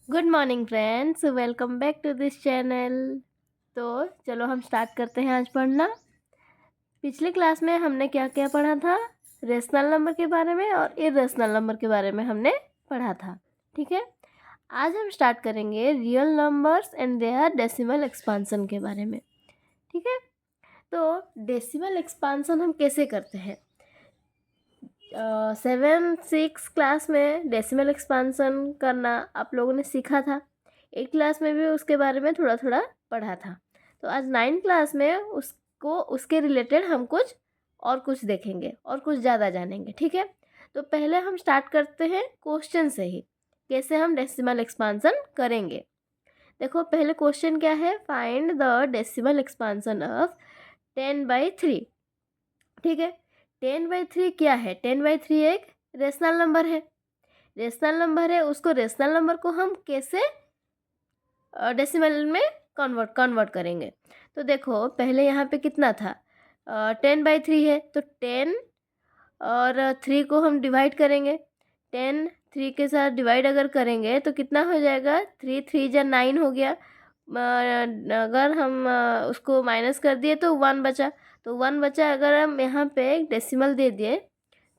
Good morning friends, welcome back to this channel. तो चलो हम स्टार्ट करते हैं आज पढ़ना। पिछले क्लास में हमने क्या क्या पढ़ा था? रेशनल नंबर के बारे में और इरेशनल नंबर के बारे में हमने पढ़ा था। ठीक है, आज हम स्टार्ट करेंगे real numbers and their decimal expansion के बारे में। ठीक है, तो डेसिमल एक्सपांसन हम कैसे करते हैं? 7-6 क्लास में डेसिमल एक्सपांसन करना आप लोगों ने सीखा था। 8 क्लास में भी उसके बारे में थोड़ा थोड़ा पढ़ा था। तो आज 9 क्लास में उसके रिलेटेड हम कुछ देखेंगे और कुछ ज़्यादा जानेंगे। ठीक है, तो पहले हम स्टार्ट करते हैं क्वेश्चन से ही, कैसे हम डेसिमल एक्सपांसन करेंगे। देखो, पहले क्वेश्चन क्या है? Find the decimal expansion of 10/3। ठीक है, 10/3 क्या है? 10/3 एक रेशनल नंबर है। उसको रेशनल नंबर को हम कैसे डेसिमल में कन्वर्ट करेंगे? तो देखो, पहले यहाँ पे कितना था? 10/3 है, तो 10 और 3 को हम डिवाइड करेंगे। 10 3 के साथ डिवाइड अगर करेंगे तो कितना हो जाएगा? 3 3 जा 9 हो गया। अगर हम उसको माइनस कर दिए तो 1 बचा। तो 1 बचा, अगर हम यहाँ पे एक डेसिमल दे दिए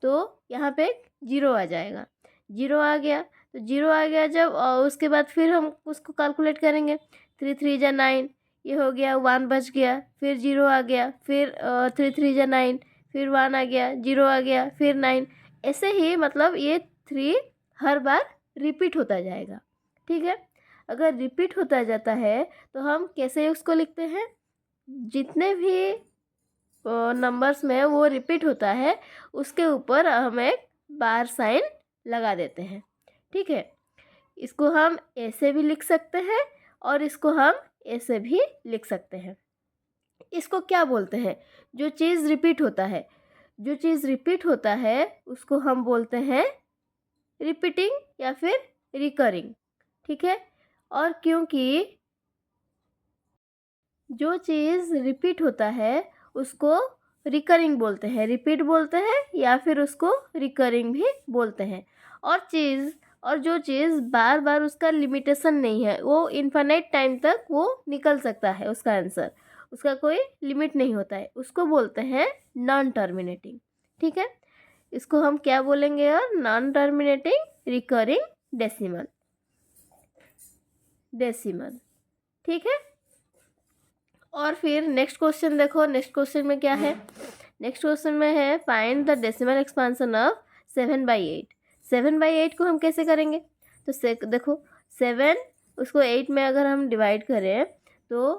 तो यहाँ पे एक जीरो आ जाएगा। जीरो आ गया, तो जीरो आ गया जब, उसके बाद फिर हम उसको कैलकुलेट करेंगे। 3 3 जा 9, ये हो गया, 1 बच गया, फिर जीरो आ गया, फिर 3 3 जा 9, फिर 1 आ गया, जीरो आ गया, फिर 9। ऐसे ही मतलब ये 3 हर बार रिपीट होता जाएगा। ठीक है, अगर रिपीट होता जाता है तो हम कैसे उसको लिखते हैं? जितने भी नंबर्स में वो रिपीट होता है उसके ऊपर हम एक बार साइन लगा देते हैं। ठीक है, इसको हम ऐसे भी लिख सकते हैं और इसको हम ऐसे भी लिख सकते हैं। इसको क्या बोलते हैं? जो चीज़ रिपीट होता है, उसको हम बोलते हैं रिपीटिंग या फिर रिकरिंग। ठीक है, और क्योंकि जो चीज़ रिपीट होता है उसको रिकरिंग बोलते हैं, रिपीट बोलते हैं या फिर उसको रिकरिंग भी बोलते हैं। और जो चीज़ बार बार उसका लिमिटेशन नहीं है, वो इन्फिनिट टाइम तक वो निकल सकता है, उसका आंसर, उसका कोई लिमिट नहीं होता है, उसको बोलते हैं नॉन टर्मिनेटिंग। ठीक है, इसको हम क्या बोलेंगे? और नॉन टर्मिनेटिंग रिकरिंग डेसिमल। ठीक है, और फिर नेक्स्ट क्वेश्चन देखो, नेक्स्ट क्वेश्चन में क्या है? नेक्स्ट क्वेश्चन में है find the decimal expansion of 7/8। 7/8 को हम कैसे करेंगे? तो देखो, 7 उसको 8 में अगर हम डिवाइड करें तो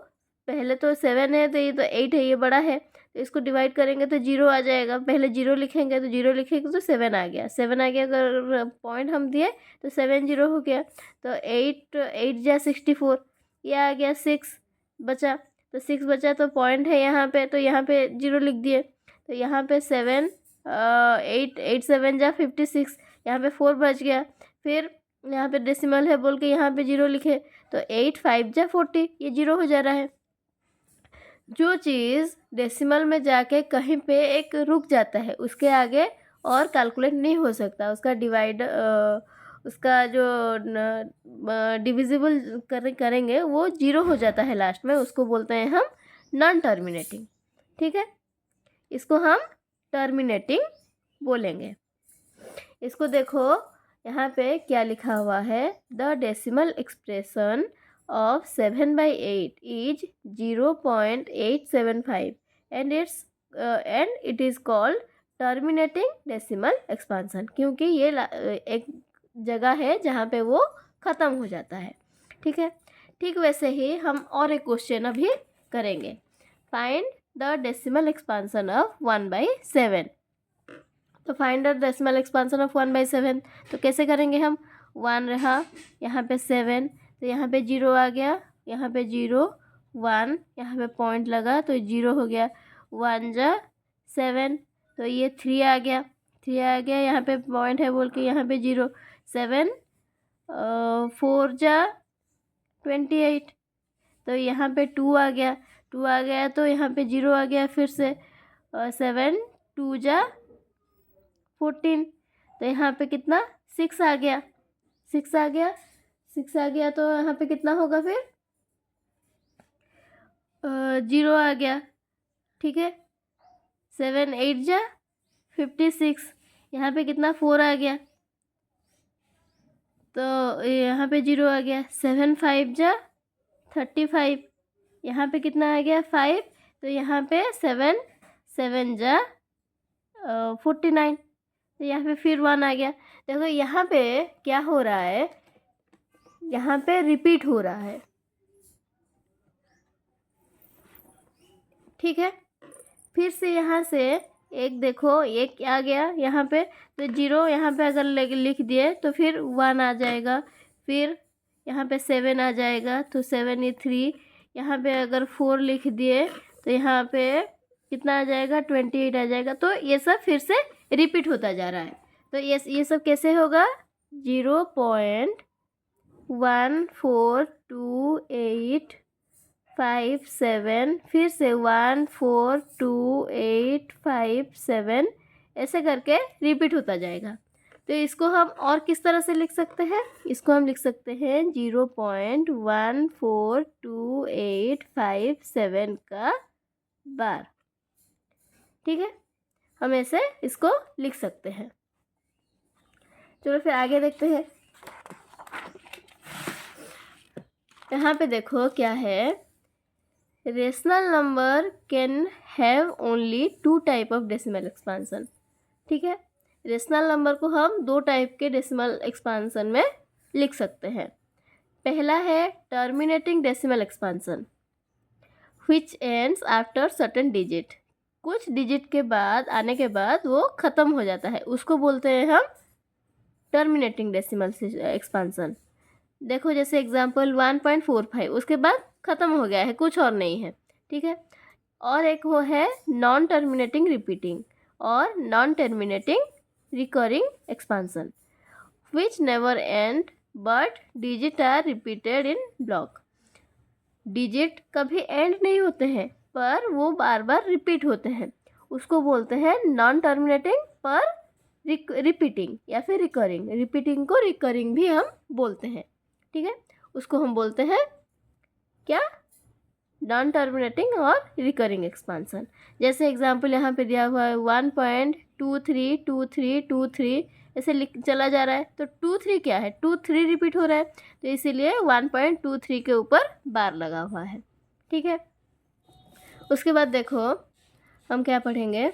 पहले तो 7 है, तो ये तो 8 है, ये बड़ा है, तो इसको डिवाइड करेंगे तो जीरो आ जाएगा। पहले जीरो लिखेंगे तो 7 आ गया, 7 आ गया, अगर पॉइंट हम दिए तो 7 0 हो गया। तो 8 8 जा 64, ये आ गया, 6 बचा। तो 6 बचा तो पॉइंट है यहाँ पे, तो यहाँ पे जीरो लिख दिए। तो यहाँ पे 7 8 8 7 जा 56, यहाँ पे 4 बच गया। फिर यहाँ पे डेसिमल है बोल के यहाँ पे जीरो लिखे, तो 8 5 जा 40, ये जीरो हो जा रहा है। जो चीज़ डेसिमल में जाके कहीं पे एक रुक जाता है, उसके आगे और कैलकुलेट नहीं हो सकता, उसका जो डिविजिबल करेंगे वो जीरो हो जाता है लास्ट में, उसको बोलते हैं हम नॉन टर्मिनेटिंग। ठीक है, इसको हम टर्मिनेटिंग बोलेंगे। इसको देखो, यहाँ पे क्या लिखा हुआ है? The decimal expression of 7/8 is 0.875 and it is called terminating decimal expansion, क्योंकि ये एक जगह है जहाँ पे वो ख़त्म हो जाता है। ठीक है, ठीक वैसे ही हम और एक क्वेश्चन अभी करेंगे। Find the decimal expansion of 1/7। तो find the decimal expansion of 1/7 तो कैसे करेंगे हम? 1 रहा, यहाँ पे 7, तो यहाँ पे जीरो आ गया, यहाँ पे जीरो, 1, यहाँ पे पॉइंट लगा तो जीरो हो गया, 1 जा 7, तो ये 3 आ गया, यहाँ पे पॉइंट है बोल के यहाँ पे जीरो, 7 4 जा 28, तो यहाँ पे 2 आ गया, तो यहाँ पे जीरो आ गया फिर से, 7 2 जा 14, तो यहाँ पे कितना? 6 आ गया, 6 आ गया तो यहाँ पे कितना होगा फिर 0 आ गया, ठीक है। 7 8 जा 56, यहाँ पे कितना 4 आ गया तो यहाँ पे 0 आ गया। 7 5 जा 35, यहाँ पे कितना आ गया 5, तो यहाँ पे 7 7 जा 49, तो यहाँ पे फिर 1 आ गया। देखो यहाँ पे क्या हो रहा है, यहाँ पे रिपीट हो रहा है, ठीक है। फिर से यहाँ से एक देखो एक आ गया यहाँ पे, तो 0 यहाँ पे अगर लिख दिए तो फिर 1 आ जाएगा। फिर यहाँ पे 7 आ जाएगा तो 7 ये 3, यहाँ पे अगर 4 लिख दिए तो यहाँ पे कितना आ जाएगा 28 आ जाएगा। तो ये सब फिर से रिपीट होता जा रहा है। तो ये सब कैसे होगा 0.142857, फिर से 1428557, ऐसे करके रिपीट होता जाएगा। तो इसको हम और किस तरह से लिख सकते हैं, इसको हम लिख सकते हैं 0.142857 का बार, ठीक है। हम ऐसे इसको लिख सकते हैं। चलो फिर आगे देखते हैं। यहाँ पे देखो क्या है, rational number can have only 2 type of decimal expansion, ठीक है। रेशनल नंबर को हम 2 टाइप के डेसिमल एक्सपांसन में लिख सकते हैं। पहला है terminating decimal expansion which ends after certain digit, कुछ डिजिट के बाद आने के बाद वो ख़त्म हो जाता है, उसको बोलते हैं हम टर्मिनेटिंग डेसिमल एक्सपांसन। देखो जैसे एग्जांपल 1.45, उसके बाद ख़त्म हो गया है, कुछ और नहीं है, ठीक है। और एक वो है नॉन टर्मिनेटिंग रिपीटिंग और non terminating recurring expansion which never end but digit are repeated in block. Digit कभी एंड नहीं होते हैं पर वो बार बार रिपीट होते हैं, उसको बोलते हैं नॉन टर्मिनेटिंग पर रिपीटिंग या फिर रिकरिंग। रिपीटिंग को रिकरिंग भी हम बोलते हैं, ठीक है। उसको हम बोलते हैं क्या, नॉन टर्मिनेटिंग और रिकरिंग एक्सपांसन। जैसे एग्जांपल यहाँ पे दिया हुआ है 1.232323, ऐसे लिख चला जा रहा है, तो 23 क्या है 23 रिपीट हो रहा है, तो इसीलिए 1.23 के ऊपर बार लगा हुआ है, ठीक है। उसके बाद देखो हम क्या पढ़ेंगे,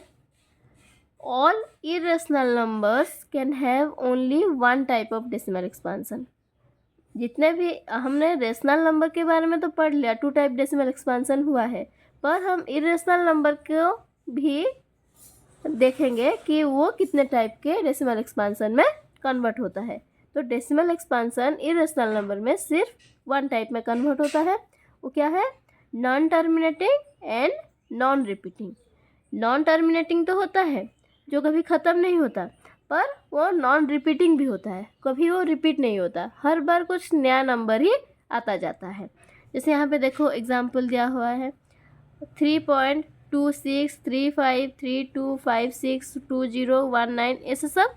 all irrational numbers can have only 1 type of decimal expansion. जितने भी हमने रेशनल नंबर के बारे में तो पढ़ लिया, 2 टाइप डेसिमल एक्सपांसन हुआ है, पर हम इरेशनल नंबर को भी देखेंगे कि वो कितने टाइप के डेसिमल एक्सपांसन में कन्वर्ट होता है। तो डेसिमल एक्सपांसन इरेशनल नंबर में सिर्फ 1 टाइप में कन्वर्ट होता है, वो क्या है, non terminating and non repeating. Non terminating तो होता है जो कभी ख़त्म नहीं होता, पर वो नॉन रिपीटिंग भी होता है, कभी वो रिपीट नहीं होता, हर बार कुछ नया नंबर ही आता जाता है। जैसे यहाँ पे देखो एग्जांपल दिया हुआ है 3.263532562019, ऐसे सब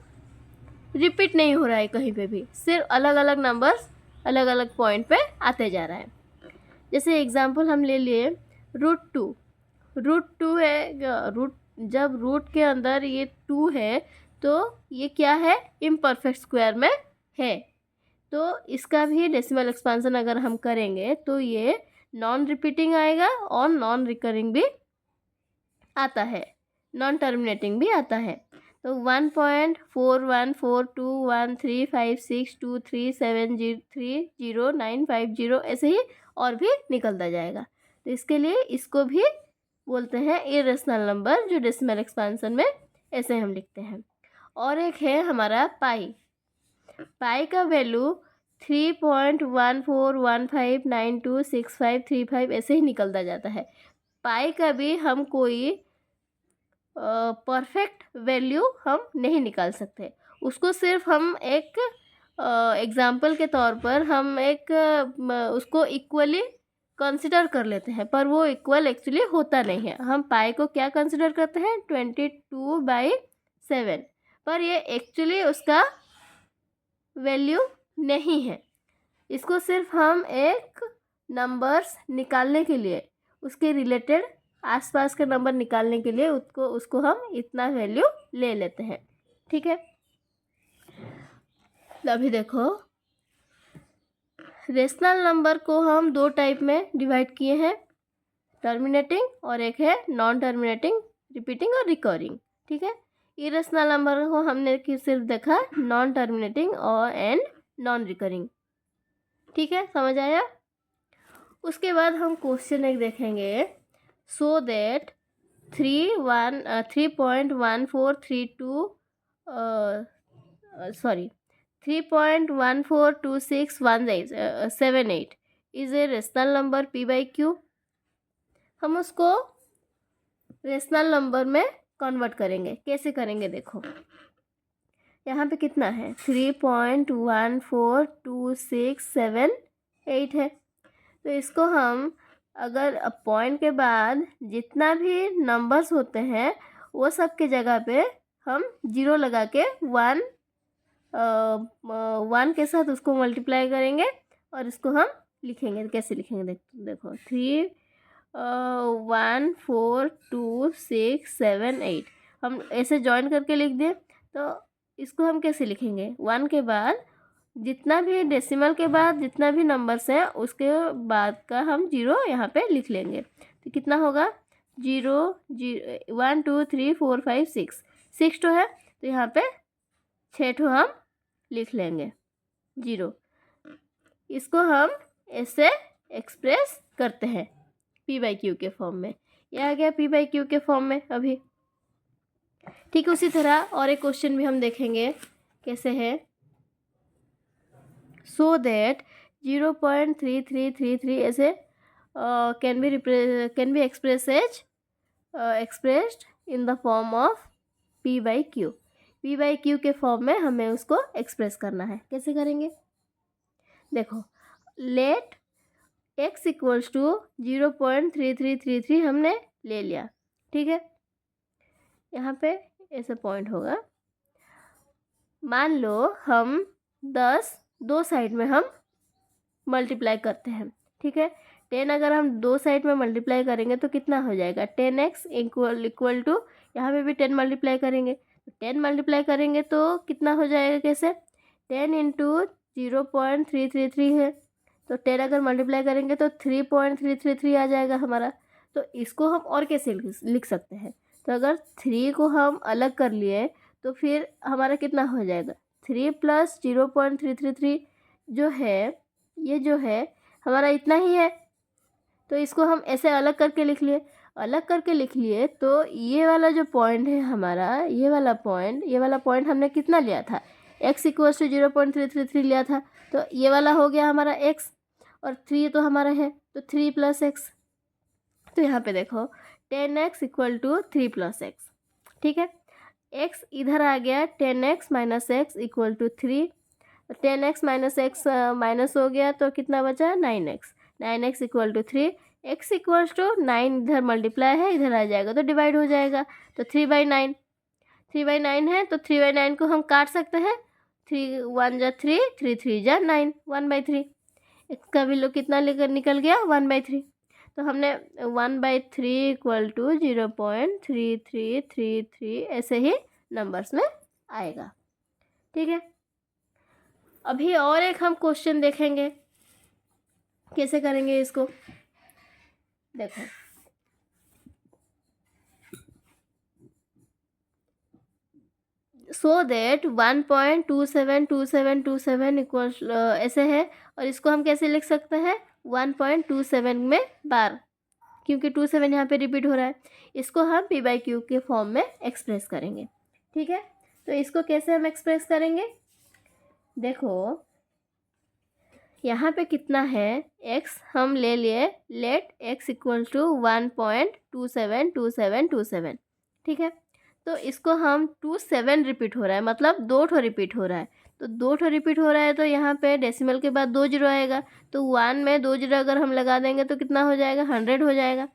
रिपीट नहीं हो रहा है कहीं पे भी, सिर्फ अलग अलग नंबर्स अलग अलग पॉइंट पे आते जा रहा है। जैसे एग्जांपल हम ले लिए √2 है, जब रूट के अंदर ये 2 है तो ये क्या है, इम्परफेक्ट स्क्वायर में है, तो इसका भी डेसिमल एक्सपांसन अगर हम करेंगे तो ये नॉन रिपीटिंग आएगा और नॉन रिकरिंग भी आता है, नॉन टर्मिनेटिंग भी आता है। तो 1.414213562370300950 ऐसे ही और भी निकलता जाएगा। तो इसके लिए इसको भी बोलते हैं इरेशनल नंबर, जो डेसिमल एक्सपांसन में ऐसे हम लिखते हैं। और एक है हमारा पाई का वैल्यू 3.1415926535 ऐसे ही निकलता जाता है। पाई का भी हम कोई परफेक्ट वैल्यू हम नहीं निकाल सकते, उसको सिर्फ हम एक एग्जाम्पल के तौर पर हम एक उसको इक्वली कंसिडर कर लेते हैं, पर वो इक्वल एक्चुअली होता नहीं है। हम पाई को क्या कंसिडर करते हैं 22/7, पर ये एक्चुअली उसका वैल्यू नहीं है। इसको सिर्फ हम एक नंबर्स निकालने के लिए, उसके रिलेटेड आसपास के नंबर निकालने के लिए उसको हम इतना वैल्यू ले लेते हैं। ठीक है, अभी देखो रेशनल नंबर को हम दो टाइप में डिवाइड किए हैं, टर्मिनेटिंग और एक है नॉन टर्मिनेटिंग, रिपीटिंग और रिकरिंग। ठीक है, इरेशनल नंबर को हमने सिर्फ देखा नॉन टर्मिनेटिंग और एंड नॉन रिकरिंग। ठीक है, समझ आया। उसके बाद हम क्वेश्चन एक देखेंगे, so that 3.142678 is a rational number P by Q। हम उसको रेशनल नंबर में कन्वर्ट करेंगे। कैसे करेंगे देखो, यहाँ पे कितना है 3.142678 है। तो इसको हम अगर पॉइंट के बाद जितना भी नंबर्स होते हैं वो सब के जगह पे हम जीरो लगा के वन के साथ उसको मल्टीप्लाई करेंगे और इसको हम लिखेंगे। कैसे लिखेंगे देखो 3.142678 हम ऐसे जॉइन करके लिख दें। तो इसको हम कैसे लिखेंगे, वन के बाद जितना भी डेसिमल के बाद जितना भी नंबर्स हैं उसके बाद का हम जीरो यहाँ पे लिख लेंगे। तो कितना होगा 1 2 3 4 5 6 तो है, तो यहाँ पे 6 ठो हम लिख लेंगे जीरो। इसको हम ऐसे एक्सप्रेस करते हैं P by Q के फॉर्म में। यह आ गया P by Q के फॉर्म में अभी। ठीक, उसी तरह और एक क्वेश्चन भी हम देखेंगे कैसे है, सो दैट 0.3333 ऐसे can be expressed in the form of P by Q। P by Q के फॉर्म में हमें उसको एक्सप्रेस करना है। कैसे करेंगे देखो, लेट x इक्वल्स टू 0.3333 हमने ले लिया। ठीक है, यहाँ पे ऐसे पॉइंट होगा। मान लो हम 10 दो साइड में हम मल्टीप्लाई करते हैं। ठीक है, 10 अगर हम दो साइड में मल्टीप्लाई करेंगे तो कितना हो जाएगा 10x इक्वल टू, यहाँ पे भी 10 मल्टीप्लाई करेंगे। तो 10 मल्टीप्लाई करेंगे तो कितना हो जाएगा, कैसे 10 इंटू 0.333 है, तो 10 अगर मल्टीप्लाई करेंगे तो 3.333 आ जाएगा हमारा। तो इसको हम और कैसे लिख सकते हैं, तो अगर 3 को हम अलग कर लिए तो फिर हमारा कितना हो जाएगा 3 प्लस 0.333 जो है, ये जो है हमारा इतना ही है। तो इसको हम ऐसे अलग करके लिख लिए तो ये वाला जो पॉइंट है हमारा, ये वाला पॉइंट हमने कितना लिया था, x इक्वल्स टू 0.333 लिया था। तो ये वाला हो गया हमारा x और 3 तो हमारा है, तो 3 प्लस एक्स। तो यहाँ पे देखो 10x equal to 3 plus x. ठीक है, x इधर आ गया 10x minus X equal to 3। 10x minus X minus हो गया तो कितना बचा 9x equal to 3। x equals to 9 इधर मल्टीप्लाई है, इधर आ जाएगा तो डिवाइड हो जाएगा। तो 3/9 है, तो 3/9 को हम काट सकते हैं। 3 1 जा 3, 3 3 जा 9, 1/3। इसका भी लोग कितना लेकर निकल गया 1/3। तो हमने 1/3 इक्वल टू 0.3333 ऐसे ही नंबर्स में आएगा। ठीक है, अभी और एक हम क्वेश्चन देखेंगे कैसे करेंगे इसको। देखो सो दैट 1.272727 इक्वल्स ऐसे है, और इसको हम कैसे लिख सकते हैं 1.27 में बार, क्योंकि 27 यहाँ पे रिपीट हो रहा है। इसको हम P by Q के फॉर्म में एक्सप्रेस करेंगे। ठीक है, तो इसको कैसे हम एक्सप्रेस करेंगे देखो, यहाँ पे कितना है x हम ले लिए, लेट x इक्वल्स टू 1.272727। ठीक है, तो इसको हम 27 रिपीट हो रहा है, मतलब 2 ठो रिपीट हो रहा है। तो 2 ठो रिपीट हो रहा है तो यहाँ पे डेसिमल के बाद 2 जीरो आएगा, तो 1 में 2 जीरो अगर हम लगा देंगे तो कितना हो जाएगा 100 हो जाएगा।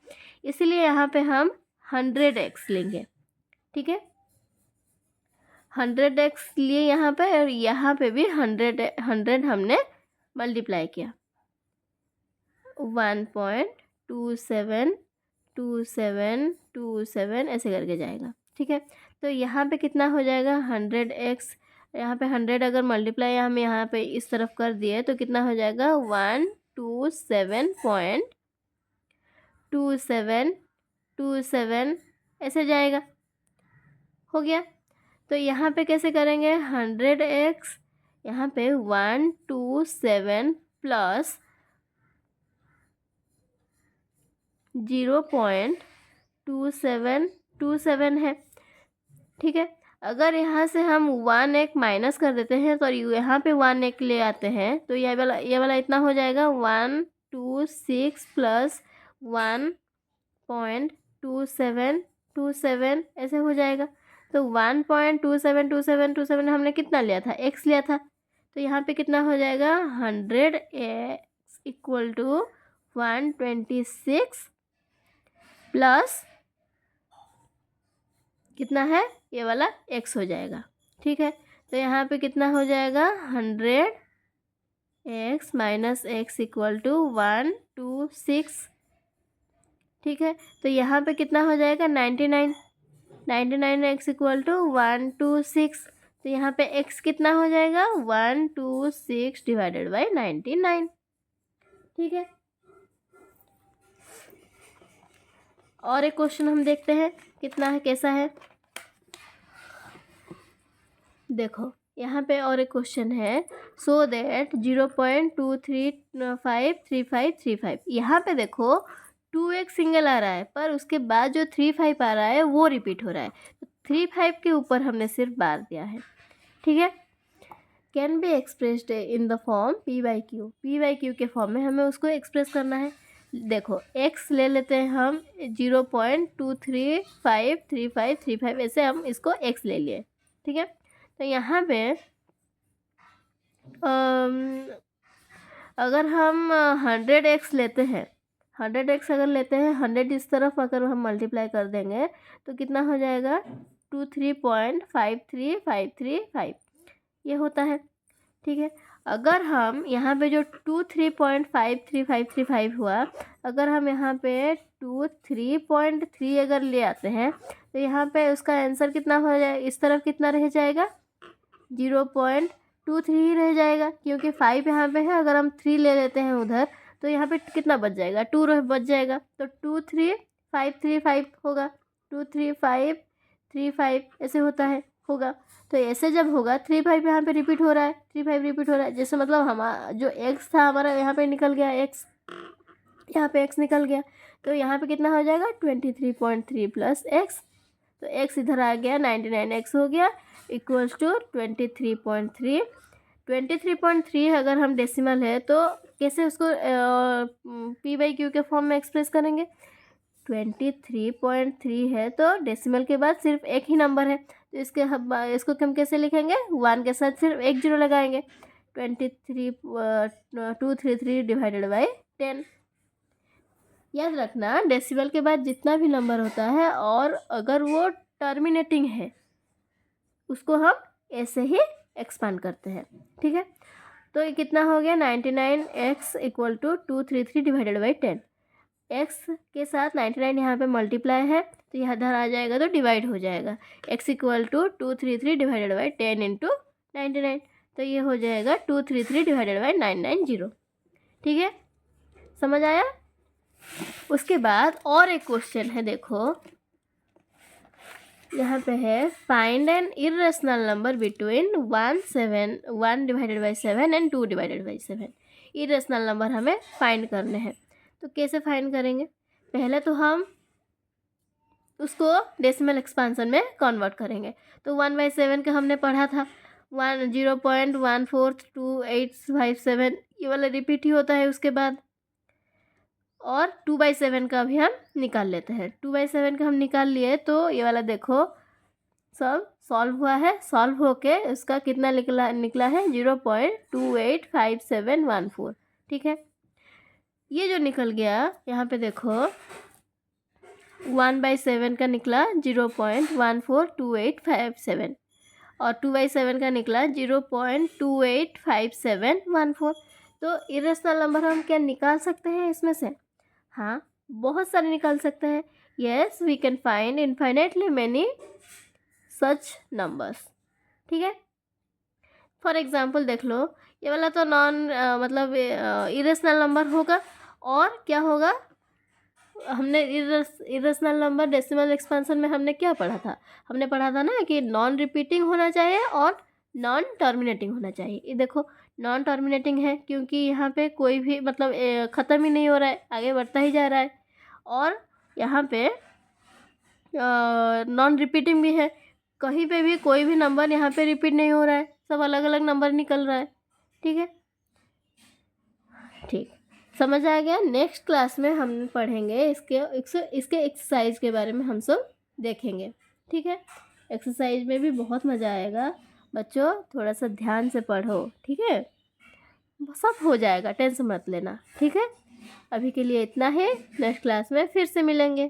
इसीलिए यहाँ पे हम 100x लेंगे। ठीक है, 100x लिए यहाँ पे, और यहाँ पे भी 100 हमने मल्टीप्लाई किया 1.272727 ऐसे करके जाएगा। ठीक है, तो यहाँ पे कितना हो जाएगा 100x, यहाँ पे 100 अगर मल्टीप्लाई हम यहाँ पे इस तरफ कर दिए तो कितना हो जाएगा 127.2727 ऐसे जाएगा। हो गया। तो यहाँ पे कैसे करेंगे 100x, यहाँ पे 127 प्लस 0.2727 है। ठीक है, अगर यहाँ से हम 1 एक माइनस कर देते हैं तो यहाँ पे 1 एक ले आते हैं तो ये वाला इतना हो जाएगा 126 प्लस 1.2727 ऐसे हो जाएगा। तो 1.272727 हमने कितना लिया था, x लिया था, तो यहाँ पे कितना हो जाएगा 100x इक्वल टू 126 प्लस कितना है ये वाला x हो जाएगा। ठीक है, तो यहाँ पे कितना हो जाएगा 100x minus x equal to 126। ठीक है, तो यहाँ पे कितना हो जाएगा 99x इक्वल टू 126। तो यहाँ पे x कितना हो जाएगा 126 डिवाइडेड बाई 99। ठीक है, और एक क्वेश्चन हम देखते हैं कितना है, कैसा है। देखो यहाँ पे और एक क्वेश्चन है, सो दैट 0.23535535। यहाँ पे देखो 2x सिंगल आ रहा है पर उसके बाद जो 35 आ रहा है वो रिपीट हो रहा है, तो 35 के ऊपर हमने सिर्फ बार दिया है। ठीक है, can be expressed in the form p/q के फॉर्म में हमें उसको एक्सप्रेस करना है। देखो x ले लेते हैं हम 0.23535535 ऐसे हम इसको x ले लिए। ठीक है, तो यहाँ पे अगर हम 100x लेते हैं, 100x अगर लेते हैं 100 इस तरफ अगर हम मल्टीप्लाई कर देंगे तो कितना हो जाएगा 23.53535 ये होता है। ठीक है, अगर हम यहाँ पे जो 23.53535 हुआ, अगर हम यहाँ पे 23.3 अगर ले आते हैं तो यहाँ पे उसका आंसर कितना हो जाएगा, इस तरफ कितना रह जाएगा 0.23 ही रह जाएगा, क्योंकि 5 यहाँ पे है। अगर हम 3 ले लेते हैं उधर तो यहाँ पे कितना बच जाएगा 2 बच जाएगा, तो 23535 होगा, 23535 ऐसे होगा। तो ऐसे जब होगा 35 यहाँ पे रिपीट हो रहा है, 35 रिपीट हो रहा है, जैसे मतलब हमारा जो x था हमारा यहाँ पे निकल गया, x यहाँ पे x निकल गया, तो यहाँ पे कितना हो जाएगा 23.3 प्लस x, तो x इधर आ गया 99x हो गया इक्वल्स टू 23.3। 23.3 अगर हम डेसिमल है तो कैसे उसको p/q के फॉर्म में एक्सप्रेस करेंगे। 23.3 है तो डेसिमल के बाद सिर्फ एक ही नंबर है, तो इसको हम कैसे लिखेंगे 1 के साथ सिर्फ एक जीरो लगाएंगे, 233 डिवाइडेड बाई 10। याद रखना डेसिमल के बाद जितना भी नंबर होता है और अगर वो टर्मिनेटिंग है उसको हम ऐसे ही एक्सपांड करते हैं। ठीक है, तो ये कितना हो गया 99x equal to 233 divided by 10। x के साथ 99 यहाँ पे मल्टीप्लाई है तो यहाँ इधर आ जाएगा तो डिवाइड हो जाएगा, x equal to 233 divided by 10 into 99, तो ये हो जाएगा 233 डिवाइडेड बाई 990। ठीक है, समझ आया। उसके बाद और एक क्वेश्चन है, देखो यहाँ पे है find an irrational number between 1 divided by 7 and 2 divided by 7। Irrational number हमें फाइंड करने हैं, तो कैसे फाइंड करेंगे, पहले तो हम उसको डेसिमल एक्सपांसन में कन्वर्ट करेंगे। तो 1/7 का हमने पढ़ा था 0.142857 ये वाला रिपीट ही होता है उसके बाद, और 2/7 का भी हम निकाल लेते हैं। 2/7 का हम निकाल लिए तो ये वाला देखो सब सॉल्व हुआ है, सॉल्व होके उसका कितना निकला है 0.285714। ठीक है, ये जो निकल गया यहाँ पे देखो 1/7 का निकला 0.142857 और 2/7 का निकला 0.285714। तो इरेशनल नंबर हम क्या निकाल सकते हैं इसमें से? हाँ, बहुत सारे निकाल सकते हैं। Yes, we can find infinitely many such numbers. ठीक है, फॉर एग्जाम्पल देख लो, ये वाला तो मतलब इरेशनल नंबर होगा। और क्या होगा, हमने इरेशनल नंबर डेसिमल एक्सपेंशन में हमने क्या पढ़ा था? हमने पढ़ा था ना कि नॉन रिपीटिंग होना चाहिए और नॉन टर्मिनेटिंग होना चाहिए। ये देखो, नॉन टर्मिनेटिंग है क्योंकि यहाँ पे कोई भी मतलब ख़त्म ही नहीं हो रहा है, आगे बढ़ता ही जा रहा है। और यहाँ पे नॉन रिपीटिंग भी है, कहीं पे भी कोई भी नंबर यहाँ पे रिपीट नहीं हो रहा है, सब अलग अलग नंबर निकल रहा है। ठीक है, ठीक, समझ आ गया। नेक्स्ट क्लास में हम पढ़ेंगे इसके एक्सरसाइज के बारे में हम सब देखेंगे। ठीक है, एक्सरसाइज में भी बहुत मज़ा आएगा बच्चों, थोड़ा सा ध्यान से पढ़ो। ठीक है, सब हो जाएगा, टेंशन मत लेना। ठीक है, अभी के लिए इतना है, नेक्स्ट क्लास में फिर से मिलेंगे।